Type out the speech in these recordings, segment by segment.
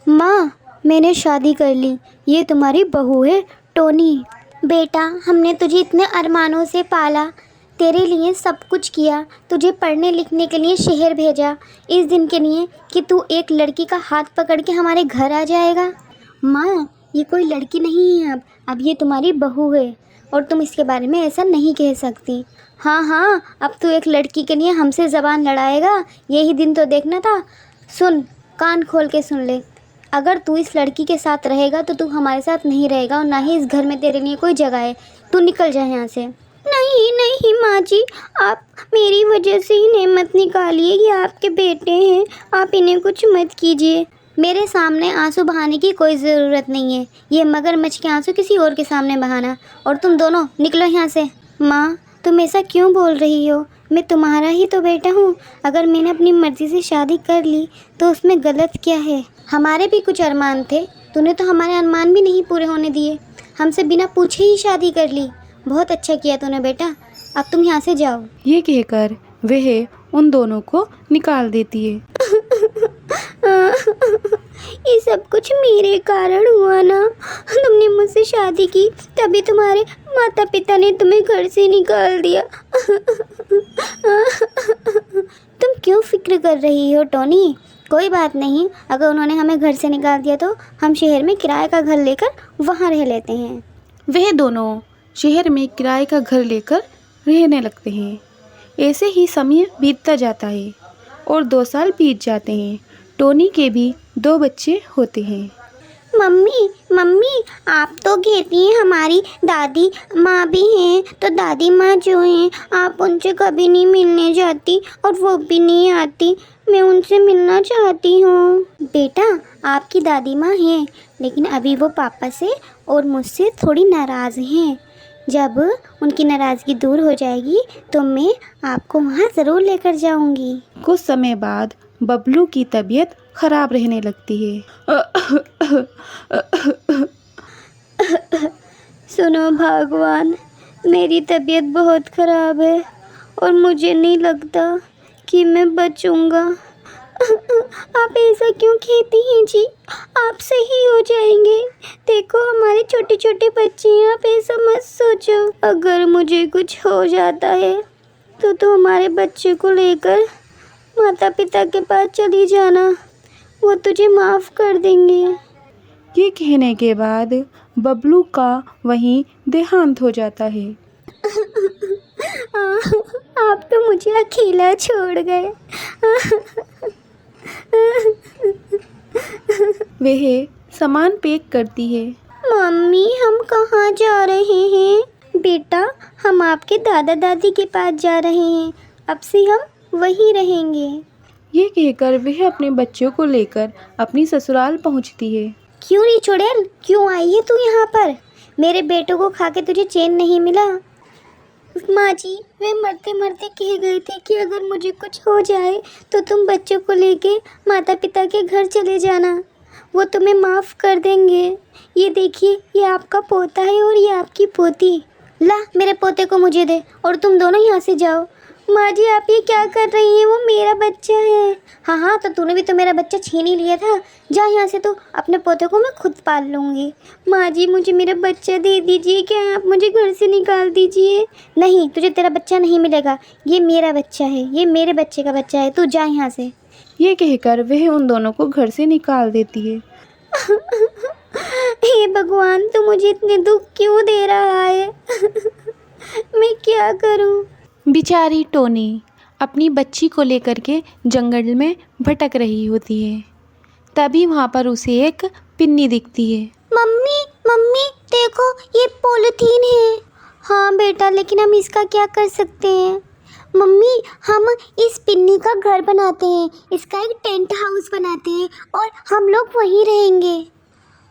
माँ, मैंने शादी कर ली। ये तुम्हारी बहू है टोनी। बेटा, हमने तुझे इतने अरमानों से पाला, तेरे लिए सब कुछ किया, तुझे पढ़ने लिखने के लिए शहर भेजा, इस दिन के लिए कि तू एक लड़की का हाथ पकड़ के हमारे घर आ जाएगा। माँ, ये कोई लड़की नहीं है, अब ये तुम्हारी बहू है और तुम इसके बारे में ऐसा नहीं कह सकती। हाँ हाँ, अब तू एक लड़की के लिए हमसे ज़बान लड़ाएगा, यही दिन तो देखना था। सुन, कान खोल के सुन ले, अगर तू इस लड़की के साथ रहेगा तो तू हमारे साथ नहीं रहेगा और ना ही इस घर में तेरे लिए कोई जगह है। तू निकल जाए यहाँ से। नहीं नहीं माँ जी, आप मेरी वजह से ही नेमत निकालिए, ये आपके बेटे हैं, आप इन्हें कुछ मत कीजिए। मेरे सामने आंसू बहाने की कोई ज़रूरत नहीं है, ये मगरमच्छ के आंसू किसी और के सामने बहाना। और तुम दोनों निकलो यहाँ से। माँ, तुम ऐसा क्यों बोल रही हो? मैं तुम्हारा ही तो बेटा हूँ। अगर मैंने अपनी मर्ज़ी से शादी कर ली तो उसमें गलत क्या है? हमारे भी कुछ अरमान थे, तूने तो हमारे अरमान भी नहीं पूरे होने दिए, हमसे बिना पूछे ही शादी कर ली। बहुत अच्छा किया तूने बेटा, अब तुम यहाँ से जाओ। ये कहकर वह उन दोनों को निकाल देती है। ये सब कुछ मेरे कारण हुआ ना, तुमने मुझसे शादी की तभी तुम्हारे माता पिता ने तुम्हें घर से निकाल दिया। तुम क्यों फिक्र कर रही हो टोनी? कोई बात नहीं, अगर उन्होंने हमें घर से निकाल दिया तो हम शहर में किराए का घर लेकर वहाँ रह लेते हैं। वह दोनों शहर में किराए का घर लेकर रहने लगते हैं। ऐसे ही समय बीतता जाता है और 2 साल बीत जाते हैं। टोनी के भी 2 बच्चे होते हैं। मम्मी मम्मी, आप तो कहती हैं हमारी दादी माँ भी हैं, तो दादी माँ जो हैं आप उनसे कभी नहीं मिलने जाती और वो भी नहीं आती। मैं उनसे मिलना चाहती हूँ। बेटा, आपकी दादी माँ हैं, लेकिन अभी वो पापा से और मुझसे थोड़ी नाराज़ हैं। जब उनकी नाराज़गी दूर हो जाएगी तो मैं आपको वहाँ ज़रूर लेकर जाऊँगी। कुछ समय बाद बबलू की तबीयत खराब रहने लगती है। सुनो भगवान, मेरी तबीयत बहुत ख़राब है और मुझे नहीं लगता कि मैं बचूँगा। आप ऐसा क्यों कहती हैं जी? आप सही हो जाएंगे। देखो, हमारे छोटे छोटे बच्चे हैं, आप ऐसा मत सोचो। अगर मुझे कुछ हो जाता है तो हमारे बच्चे को लेकर माता पिता के पास चली जाना, वो तुझे माफ़ कर देंगे। ये कहने के बाद बबलू का वहीं देहांत हो जाता है। आप तो मुझे अकेला छोड़ गए। वह सामान पैक करती है। मम्मी, हम कहाँ जा रहे हैं? बेटा, हम आपके दादा दादी के पास जा रहे हैं, अब से हम वहीं रहेंगे। ये कहकर वह अपने बच्चों को लेकर अपनी ससुराल पहुंचती है। क्यों री चुड़ैल, क्यों आई है तू यहाँ पर? मेरे बेटों को खा के तुझे चैन नहीं मिला? माँ जी, वे मरते मरते कह गए थे कि अगर मुझे कुछ हो जाए तो तुम बच्चों को लेके माता पिता के घर चले जाना, वो तुम्हें माफ़ कर देंगे। ये देखिए, ये आपका पोता है और ये आपकी पोती। ला, मेरे पोते को मुझे दे और तुम दोनों यहाँ से जाओ। माँ जी, आप ये क्या कर रही हैं? वो मेरा बच्चा है। हाँ हाँ, तो तूने भी तो मेरा बच्चा छीन ही लिया था। जा यहाँ से, तो अपने पोते को मैं खुद पाल लूँगी। माँ जी, मुझे मेरा बच्चा दे दीजिए, क्या आप मुझे घर से निकाल दीजिए? नहीं, तुझे तेरा बच्चा नहीं मिलेगा, ये मेरा बच्चा है, ये मेरे बच्चे का बच्चा है, तू जा यहाँ से। ये कहकर वह उन दोनों को घर से निकाल देती है। हे भगवान, तू मुझे इतने दुख क्यों दे रहा है? मैं क्या करूँ? बेचारी टोनी अपनी बच्ची को लेकर के जंगल में भटक रही होती है। तभी वहाँ पर उसे एक पिन्नी दिखती है। मम्मी मम्मी, देखो, ये पॉलीथीन है। हाँ बेटा, लेकिन हम इसका क्या कर सकते हैं? मम्मी, हम इस पिन्नी का घर बनाते हैं, इसका एक टेंट हाउस बनाते हैं और हम लोग वहीं रहेंगे।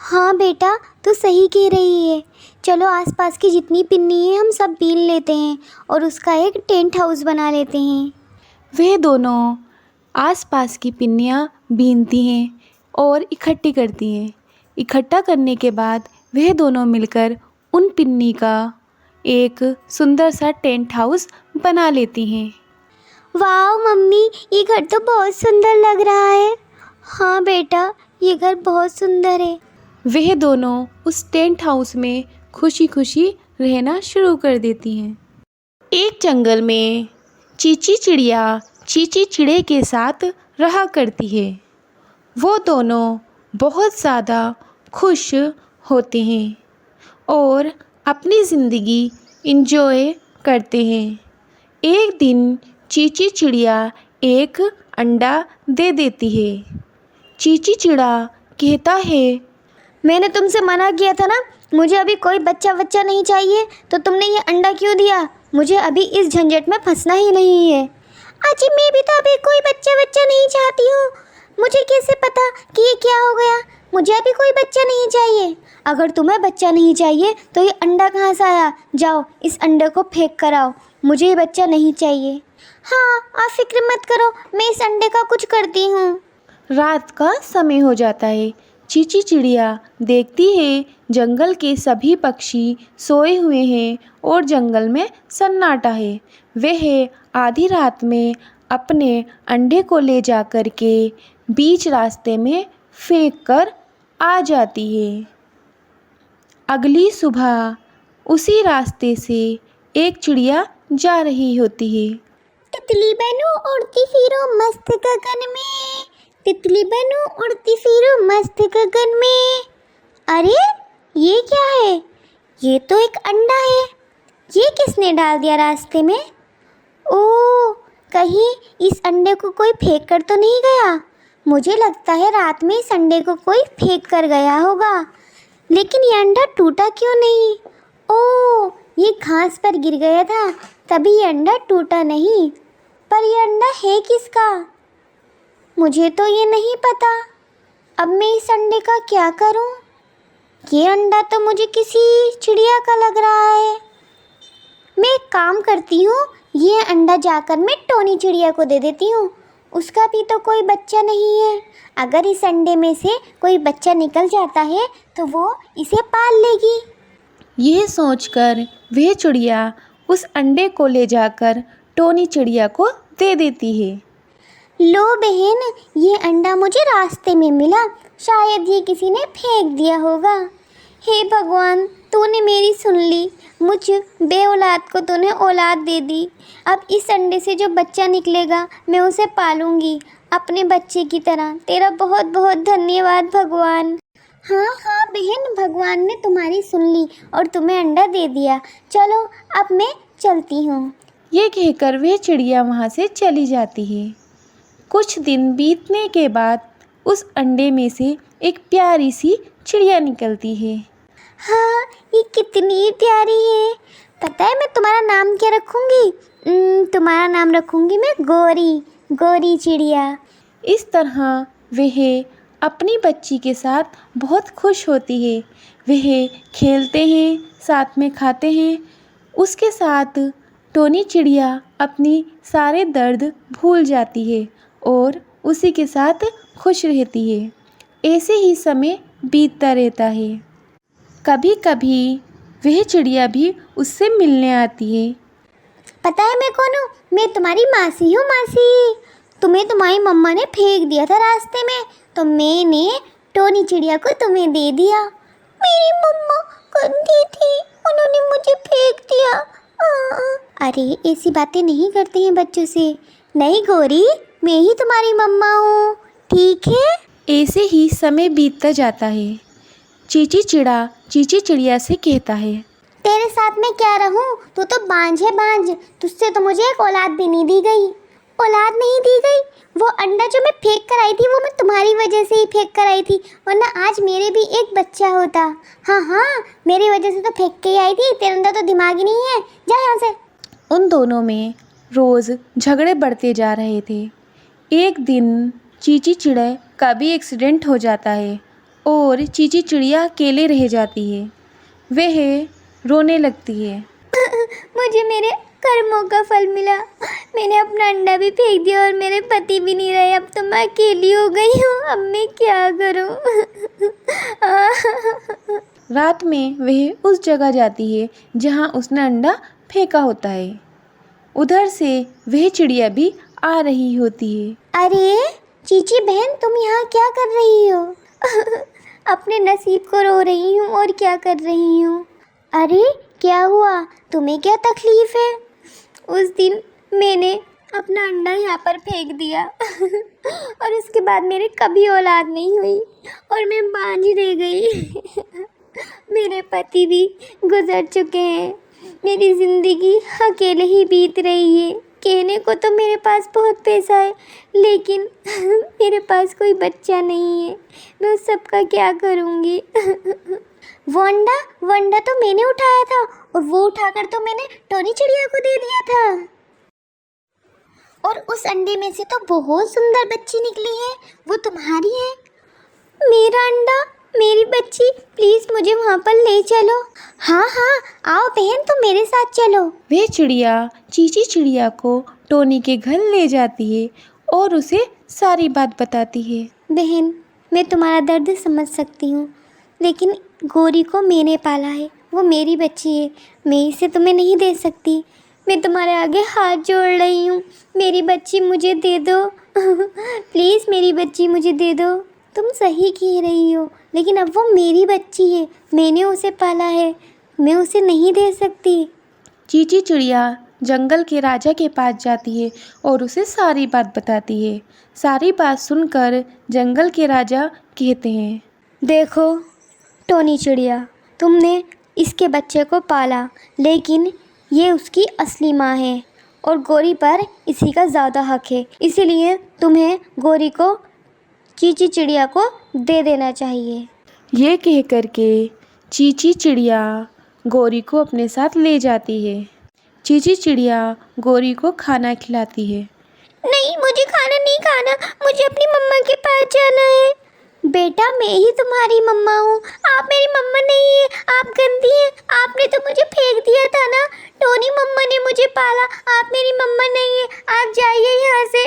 हाँ बेटा, तू सही कह रही है। चलो, आसपास की जितनी पिन्नी है हम सब बीन लेते हैं और उसका एक टेंट हाउस बना लेते हैं। वह दोनों आसपास की पिन्नियाँ बीनती हैं और इकट्ठी करती हैं। इकट्ठा करने के बाद वह दोनों मिलकर उन पिन्नी का एक सुंदर सा टेंट हाउस बना लेती हैं। वाह मम्मी, ये घर तो बहुत सुंदर लग रहा है। हाँ बेटा, ये घर बहुत सुंदर है। वह दोनों उस टेंट हाउस में खुशी खुशी रहना शुरू कर देती हैं। एक जंगल में चींची चिड़िया चींची चिड़े के साथ रहा करती है। वो दोनों बहुत ज़्यादा खुश होते हैं और अपनी ज़िंदगी इंजॉय करते हैं। एक दिन चींची चिड़िया एक अंडा दे देती है। चींची चिड़ा कहता है, मैंने तुमसे मना किया था ना, मुझे अभी कोई बच्चा नहीं चाहिए, तो तुमने ये अंडा क्यों दिया? मुझे अभी इस झंझट में फंसना ही नहीं है। अजी मैं भी तो अभी कोई बच्चा नहीं चाहती हूँ। मुझे कैसे पता कि ये क्या हो गया? मुझे अभी कोई बच्चा नहीं चाहिए। अगर तुम्हें बच्चा नहीं चाहिए तो ये अंडा कहाँ से आया? जाओ इस अंडे को फेंक कर आओ, मुझे ये बच्चा नहीं चाहिए। हाँ आप फिक्र मत करो, मैं इस अंडे का कुछ करती हूँ। रात का समय हो जाता है। चींची चिड़िया देखती है जंगल के सभी पक्षी सोए हुए हैं और जंगल में सन्नाटा है। वह आधी रात में अपने अंडे को ले जा कर के बीच रास्ते में फेंक कर आ जाती है। अगली सुबह उसी रास्ते से एक चिड़िया जा रही होती है। तितली बनूं उड़ती फिरूं मस्त गगन में, तितली बनूं उड़ती फिरूं मस्त गगन में। अरे ये क्या है? ये तो एक अंडा है। ये किसने डाल दिया रास्ते में? ओह, कहीं इस अंडे को कोई फेंक कर तो नहीं गया? मुझे लगता है रात में इस अंडे को कोई फेंक कर गया होगा, लेकिन ये अंडा टूटा क्यों नहीं? ओह, ये घास पर गिर गया था तभी ये अंडा टूटा नहीं। पर ये अंडा है किसका? मुझे तो ये नहीं पता। अब मैं इस अंडे का क्या करूं? ये अंडा तो मुझे किसी चिड़िया का लग रहा है। मैं एक काम करती हूँ, ये अंडा जाकर मैं टोनी चिड़िया को दे देती हूँ। उसका भी तो कोई बच्चा नहीं है। अगर इस अंडे में से कोई बच्चा निकल जाता है तो वो इसे पाल लेगी। यह सोचकर वह चिड़िया उस अंडे को ले जाकर टोनी चिड़िया को दे देती है। लो बहन, ये अंडा मुझे रास्ते में मिला, शायद ये किसी ने फेंक दिया होगा। हे भगवान, तूने मेरी सुन ली, मुझ बे औलाद को तूने औलाद दे दी। अब इस अंडे से जो बच्चा निकलेगा मैं उसे पालूंगी अपने बच्चे की तरह। तेरा बहुत बहुत धन्यवाद भगवान। हाँ बहन, भगवान ने तुम्हारी सुन ली और तुम्हें अंडा दे दिया। चलो अब मैं चलती हूँ। ये कहकर वह चिड़िया वहाँ से चली जाती है। कुछ दिन बीतने के बाद उस अंडे में से एक प्यारी सी चिड़िया निकलती है। हाँ, ये कितनी प्यारी है। पता है मैं तुम्हारा नाम क्या रखूँगी? तुम्हारा नाम रखूँगी मैं गोरी चिड़िया। इस तरह वह अपनी बच्ची के साथ बहुत खुश होती है। वह खेलते हैं, साथ में खाते हैं। उसके साथ टोनी चिड़िया अपनी सारे दर्द भूल जाती है और उसी के साथ खुश रहती है। ऐसे ही समय बीतता रहता है। कभी कभी वह चिड़िया भी उससे मिलने आती है। पता है मैं कौन हूँ? मैं तुम्हारी मासी हूँ। मासी, तुम्हें तुम्हारी मम्मा ने फेंक दिया था रास्ते में, तो मैंने टोनी चिड़िया को तुम्हें दे दिया। मेरी मम्मा गंदी थी, उन्होंने मुझे फेंक दिया। अरे ऐसी बातें नहीं करते हैं बच्चों से। नहीं गोरी, मैं ही तुम्हारी मम्मा हूँ, ठीक है? ऐसे ही समय बीतता जाता है। चींची चिड़िया से कहता है, तेरे साथ मैं क्या रहूं? तू तो बांझ है, बांझ। तुझसे तो मुझे एक औलाद भी नहीं दी गई। औलाद नहीं दी गई? वो अंडा जो मैं फेंक कर आई थी वो मैं तुम्हारी वजह से ही फेंक कर आई थी, वरना आज मेरे भी एक बच्चा होता। हाँ, मेरी वजह से तो फेंक के ही आई थी। तेरे अंदर तो दिमाग ही नहीं है, जा यहाँ से। उन दोनों में रोज़ झगड़े बढ़ते जा रहे थे। एक दिन चींची चिड़ै का भी एक्सीडेंट हो जाता है और चींची चिड़िया अकेले रह जाती है। वह रोने लगती है। मुझे मेरे कर्मों का फल मिला। मैंने अपना अंडा भी फेंक दिया और मेरे पति भी नहीं रहे। अब तो मैं अकेली हो गई हूँ। अब मैं क्या करूँ? रात में वह उस जगह जाती है जहाँ उसने अंडा फेंका होता है। उधर से वह चिड़िया भी आ रही होती है। अरे चीची बहन, तुम यहाँ क्या कर रही हो? अपने नसीब को रो रही हूँ और क्या कर रही हूँ। अरे क्या हुआ, तुम्हें क्या तकलीफ़ है? उस दिन मैंने अपना अंडा यहाँ पर फेंक दिया और उसके बाद मेरे कभी औलाद नहीं हुई और मैं बांझ रह गई। मेरे पति भी गुजर चुके हैं, मेरी ज़िंदगी अकेले ही बीत रही है। कहने को तो मेरे पास बहुत पैसा है, लेकिन मेरे पास कोई बच्चा नहीं है। मैं उस सब का क्या करूँगी? वो अंडा तो मैंने उठाया था और वो उठाकर तो मैंने टोनी चिड़िया को दे दिया था। और उस अंडे में से तो बहुत सुंदर बच्ची निकली है, वो तुम्हारी है। मेरा अंडा, मेरी बच्ची, प्लीज़ मुझे वहाँ पर ले चलो। हाँ हाँ, आओ बहन, तुम मेरे साथ चलो। वह चिड़िया चीची चिड़िया को टोनी के घर ले जाती है और उसे सारी बात बताती है। बहन, मैं तुम्हारा दर्द समझ सकती हूँ, लेकिन गौरी को मैंने पाला है, वो मेरी बच्ची है, मैं इसे तुम्हें नहीं दे सकती। मैं तुम्हारे आगे हाथ जोड़ रही हूँ, मेरी बच्ची मुझे दे दो। प्लीज़ मेरी बच्ची मुझे दे दो। तुम सही कह रही हो, लेकिन अब वो मेरी बच्ची है, मैंने उसे पाला है, मैं उसे नहीं दे सकती। चीची चिड़िया जंगल के राजा के पास जाती है और उसे सारी बात बताती है। सारी बात सुनकर जंगल के राजा कहते हैं, देखो टोनी चिड़िया, तुमने इसके बच्चे को पाला, लेकिन ये उसकी असली माँ है और गौरी पर इसी का ज़्यादा हक है, इसीलिए तुम्हें गौरी को चीची चिड़िया को दे देना चाहिए। ये कह कर के चीची चिड़िया गौरी को अपने साथ ले जाती है। चीची चिड़िया गौरी को खाना खिलाती है। नहीं, मुझे खाना नहीं खाना, मुझे अपनी मम्मा के पास जाना है। बेटा, मैं ही तुम्हारी मम्मा हूँ, आप मेरी मम्मा नहीं है, आप गंदी हैं, आपने तो मुझे फेंक दिया था ना। टोनी मम्मा ने मुझे पाला, आप मेरी मम्मा नहीं है, आप जाइए यहाँ से।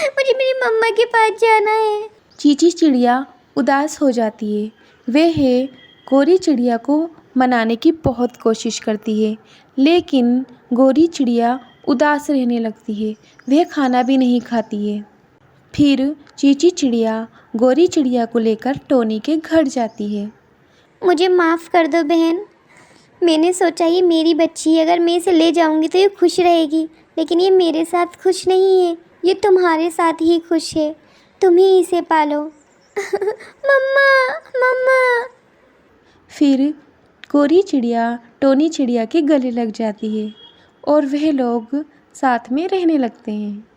मुझे मेरी मम्मा के पास जाना है। चीची चिड़िया उदास हो जाती है। वह गौरी चिड़िया को मनाने की बहुत कोशिश करती है, लेकिन गौरी चिड़िया उदास रहने लगती है। वह खाना भी नहीं खाती है। फिर चीची चिड़िया गौरी चिड़िया को लेकर टोनी के घर जाती है। मुझे माफ़ कर दो बहन, मैंने सोचा ये मेरी बच्ची है, अगर मैं इसे ले जाऊंगी तो ये खुश रहेगी, लेकिन ये मेरे साथ खुश नहीं है, ये तुम्हारे साथ ही खुश है, तुम ही इसे पालो। मम्मा मम्मा। फिर गौरी चिड़िया टोनी चिड़िया के गले लग जाती है और वह लोग साथ में रहने लगते हैं।